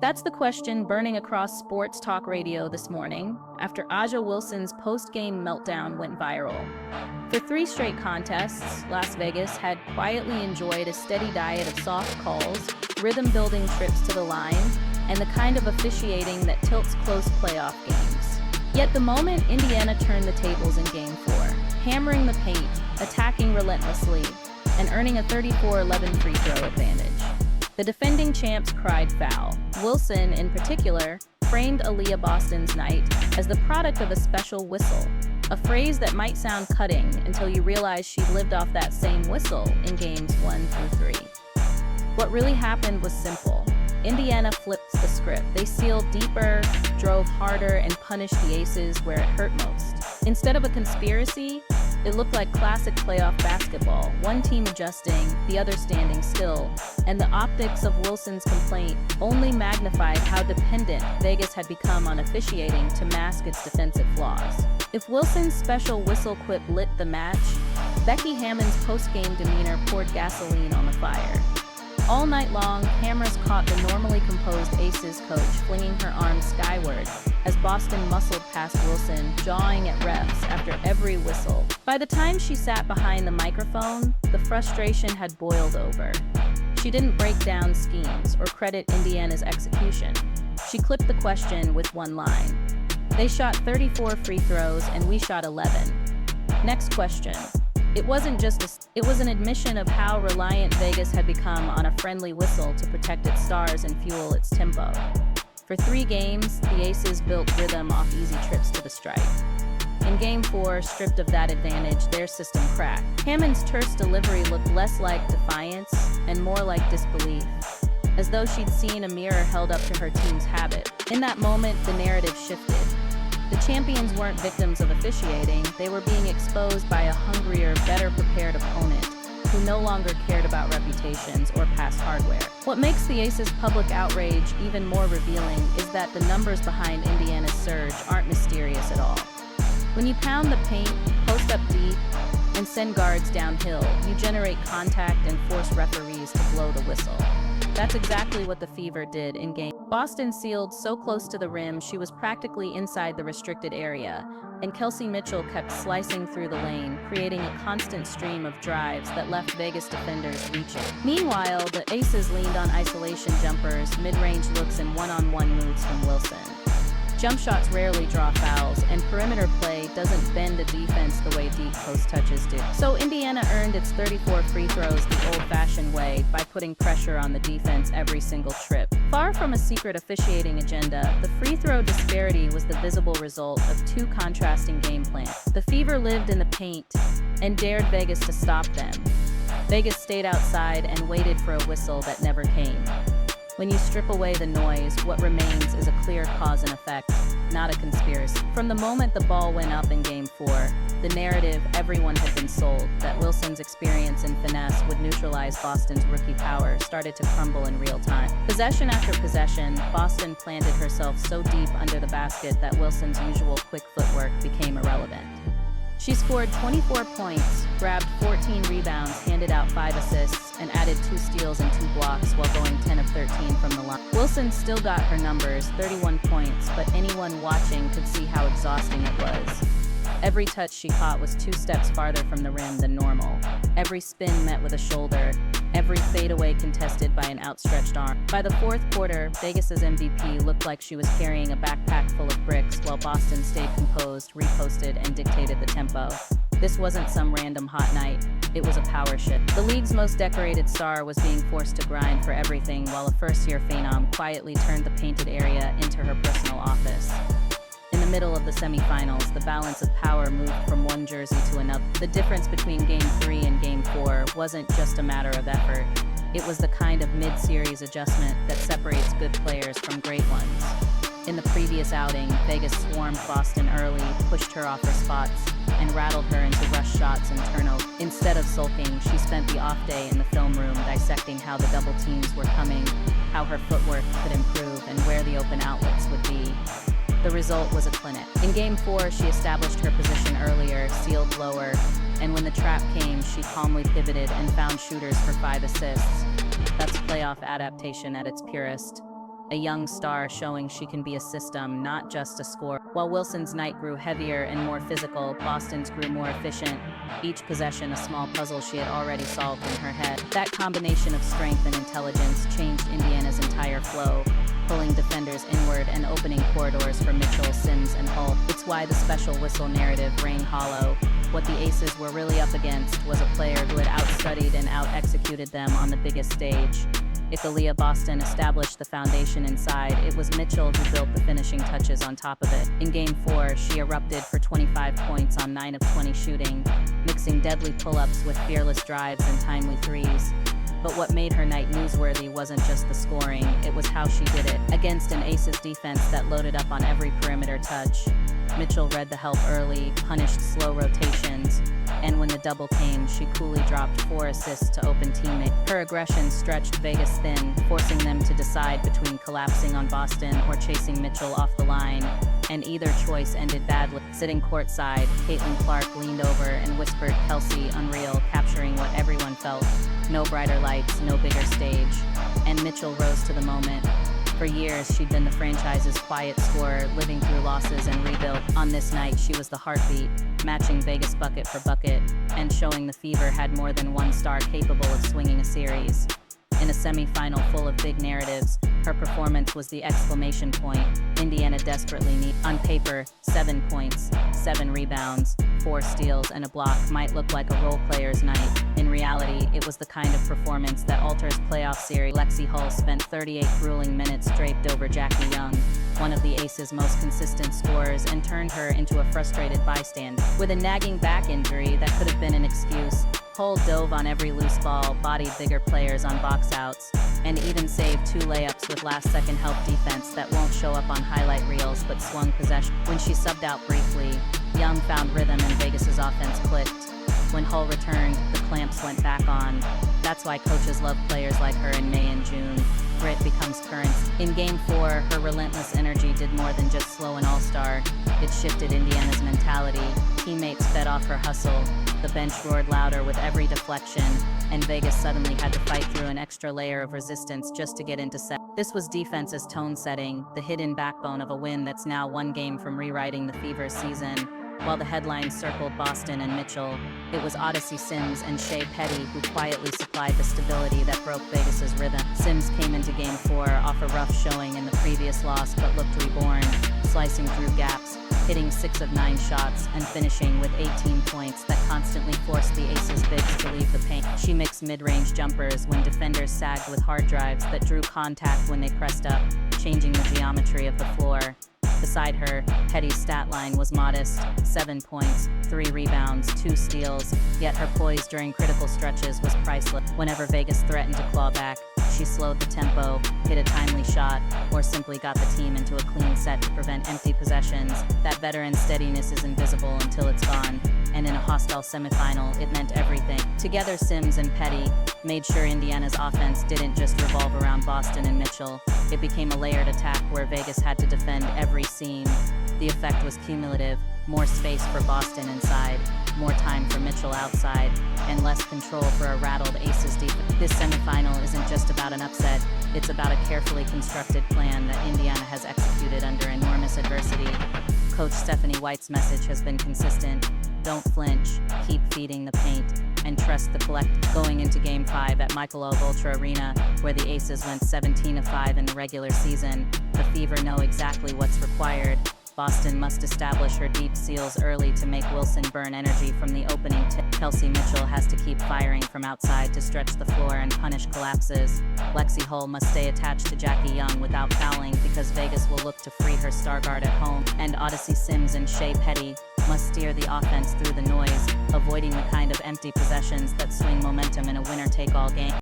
That's the question burning across sports talk radio this morning after A'ja Wilson's post-game meltdown went viral. For 3 straight contests, Las Vegas had quietly enjoyed a steady diet of soft calls, rhythm-building trips to the line, and the kind of officiating that tilts close playoff games. Yet the moment Indiana turned the tables in Game 4, hammering the paint, attacking relentlessly, and earning a 34-11 free throw advantage. The defending champs cried foul. Wilson, in particular, framed Aliyah Boston's night as the product of a special whistle, a phrase that might sound cutting until you realize she lived off that same whistle in games 1 through 3. What really happened was simple. Indiana flipped the script. They sealed deeper, drove harder, and punished the Aces where it hurt most. Instead of a conspiracy, it looked like classic playoff basketball, one team adjusting, the other standing still, and the optics of Wilson's complaint only magnified how dependent Vegas had become on officiating to mask its defensive flaws. If Wilson's special whistle quip lit the match, Becky Hammon's post-game demeanor poured gasoline on the fire. All night long, cameras caught the normally composed Aces coach flinging her arms skyward as Boston muscled past Wilson, jawing at refs after every whistle. By the time she sat behind the microphone, the frustration had boiled over. She didn't break down schemes or credit Indiana's execution. She clipped the question with one line. They shot 34 free throws and we shot 11. Next question. It was an admission of how reliant Vegas had become on a friendly whistle to protect its stars and fuel its tempo. For 3 games, the Aces built rhythm off easy trips to the stripe. In Game 4, stripped of that advantage, their system cracked. Hammon's terse delivery looked less like defiance and more like disbelief, as though she'd seen a mirror held up to her team's habit. In that moment, the narrative shifted. The champions weren't victims of officiating, they were being exposed by a hungrier, better prepared opponent who no longer cared about reputations or past hardware. What makes the Aces' public outrage even more revealing is that the numbers behind Indiana's surge aren't mysterious at all. When you pound the paint, post up deep, and send guards downhill, you generate contact and force referees to blow the whistle. That's exactly what the Fever did in Game. Boston sealed so close to the rim she was practically inside the restricted area, and Kelsey Mitchell kept slicing through the lane, creating a constant stream of drives that left Vegas defenders reaching. Meanwhile, the Aces leaned on isolation jumpers, mid-range looks, and one-on-one moves from Wilson. Jump shots rarely draw fouls, and perimeter play doesn't bend a defense the way deep post touches do. So Indiana earned its 34 free throws the old-fashioned way by putting pressure on the defense every single trip. Far from a secret officiating agenda, the free throw disparity was the visible result of 2 contrasting game plans. The Fever lived in the paint and dared Vegas to stop them. Vegas stayed outside and waited for a whistle that never came. When you strip away the noise, what remains is a clear cause and effect, not a conspiracy. From the moment the ball went up in Game 4, the narrative everyone had been sold, that Wilson's experience and finesse would neutralize Boston's rookie power, started to crumble in real time. Possession after possession, Boston planted herself so deep under the basket that Wilson's usual quick footwork became irrelevant. She scored 24 points, grabbed 14 rebounds, handed out 5 assists, and added 2 steals and 2 blocks while going 10 of 13 from the line. Wilson still got her numbers, 31 points, but anyone watching could see how exhausting it was. Every touch she caught was 2 steps farther from the rim than normal. Every spin met with a shoulder, every fadeaway contested by an outstretched arm. By the 4th quarter, Vegas's MVP looked like she was carrying a backpack full of bricks while Boston stayed composed, reposted, and dictated the tempo. This wasn't some random hot night, it was a power shift. The league's most decorated star was being forced to grind for everything while a first-year phenom quietly turned the painted area into her personal office. In the middle of the semifinals, the balance of power moved from one jersey to another. The difference between Game 3 and Game 4 wasn't just a matter of effort. It was the kind of mid-series adjustment that separates good players from great ones. In the previous outing, Vegas swarmed Boston early, pushed her off her spots, and rattled her into rush shots and turnovers. Instead of sulking, she spent the off day in the film room dissecting how the double teams were coming, how her footwork could improve, and where the open outlets would be. The result was a clinic. In Game 4, she established her position earlier, sealed lower, and when the trap came, she calmly pivoted and found shooters for 5 assists. That's playoff adaptation at its purest. a young star showing she can be a system, not just a score. While Wilson's night grew heavier and more physical, Boston's grew more efficient, each possession a small puzzle she had already solved in her head. That combination of strength and intelligence changed Indiana's entire flow, pulling defenders inward and opening corridors for Mitchell, Sims, and Hull. It's why the special whistle narrative rang hollow. What the Aces were really up against was a player who had outstudied and out-executed them on the biggest stage. If Aliyah Boston established the foundation inside, it was Mitchell who built the finishing touches on top of it. In Game 4, she erupted for 25 points on 9 of 20 shooting, mixing deadly pull-ups with fearless drives and timely threes. But what made her night newsworthy wasn't just the scoring, it was how she did it. Against an Aces defense that loaded up on every perimeter touch, Mitchell read the help early, punished slow rotations, and when the double came, she coolly dropped 4 assists to open teammates. Her aggression stretched Vegas thin, forcing them to decide between collapsing on Boston or chasing Mitchell off the line, and either choice ended badly. Sitting courtside, Caitlin Clark leaned over and whispered, "Kelsey, unreal," capturing what everyone felt. No brighter lights, no bigger stage. And Mitchell rose to the moment. For years, she'd been the franchise's quiet scorer, living through losses and rebuild. On this night, she was the heartbeat, matching Vegas bucket for bucket, and showing the Fever had more than one star capable of swinging a series. In a semifinal full of big narratives, her performance was the exclamation point Indiana desperately needed. On paper, 7 points, 7 rebounds, 4 steals, and a block might look like a role player's night. In reality, it was the kind of performance that alters playoff series. Lexi Hull spent 38 grueling minutes draped over Jackie Young, one of the Aces' most consistent scorers, and turned her into a frustrated bystander. With a nagging back injury that could have been an excuse, Hull dove on every loose ball, bodied bigger players on box outs, and even saved 2 layups with last-second help defense that won't show up on highlight reels but swung possession. When she subbed out briefly, Young found rhythm and Vegas' offense clicked. When Hull returned, the clamps went back on. That's why coaches love players like her in May and June. Grit becomes currency. In Game 4, her relentless energy did more than just slow an all-star. It shifted Indiana's mentality. Teammates fed off her hustle. The bench roared louder with every deflection, and Vegas suddenly had to fight through an extra layer of resistance just to get into set. This was defense's tone setting, the hidden backbone of a win that's now 1 game from rewriting the Fever's season. While the headlines circled Boston and Mitchell, it was Odyssey Sims and Shea Petty who quietly supplied the stability that broke Vegas' rhythm. Sims came into Game 4 off a rough showing in the previous loss but looked reborn, slicing through gaps, hitting 6 of 9 shots, and finishing with 18 points that constantly forced the Aces' bigs to leave the paint. She mixed mid-range jumpers when defenders sagged with hard drives that drew contact when they pressed up, changing the geometry of the floor. Beside her, Petty's stat line was modest: 7 points, 3 rebounds, 2 steals, yet her poise during critical stretches was priceless. Whenever Vegas threatened to claw back, she slowed the tempo, hit a timely shot, or simply got the team into a clean set to prevent empty possessions. That veteran steadiness is invisible until it's gone, and in a hostile semifinal, it meant everything. Together, Sims and Petty made sure Indiana's offense didn't just revolve around Boston and Mitchell. It became a layered attack where Vegas had to defend every seam. The effect was cumulative: more space for Boston inside, more time for Mitchell outside, and less control for a rattled Aces defense. This semifinal isn't just about an upset, it's about a carefully constructed plan that Indiana has executed under enormous adversity. Coach Stephanie White's message has been consistent: don't flinch, keep feeding the paint, and trust the collect. Going into Game 5 at Michelob Ultra Arena, where the Aces went 17 of 5 in the regular season, the Fever know exactly what's required. Boston must establish her deep seals early to make Wilson burn energy from the opening tip. Kelsey Mitchell has to keep firing from outside to stretch the floor and punish collapses. Lexi Hull must stay attached to Jackie Young without fouling because Vegas will look to free her star guard at home. And Odyssey Sims and Shea Petty must steer the offense through the noise, avoiding the kind of empty possessions that swing momentum in a winner-take-all game.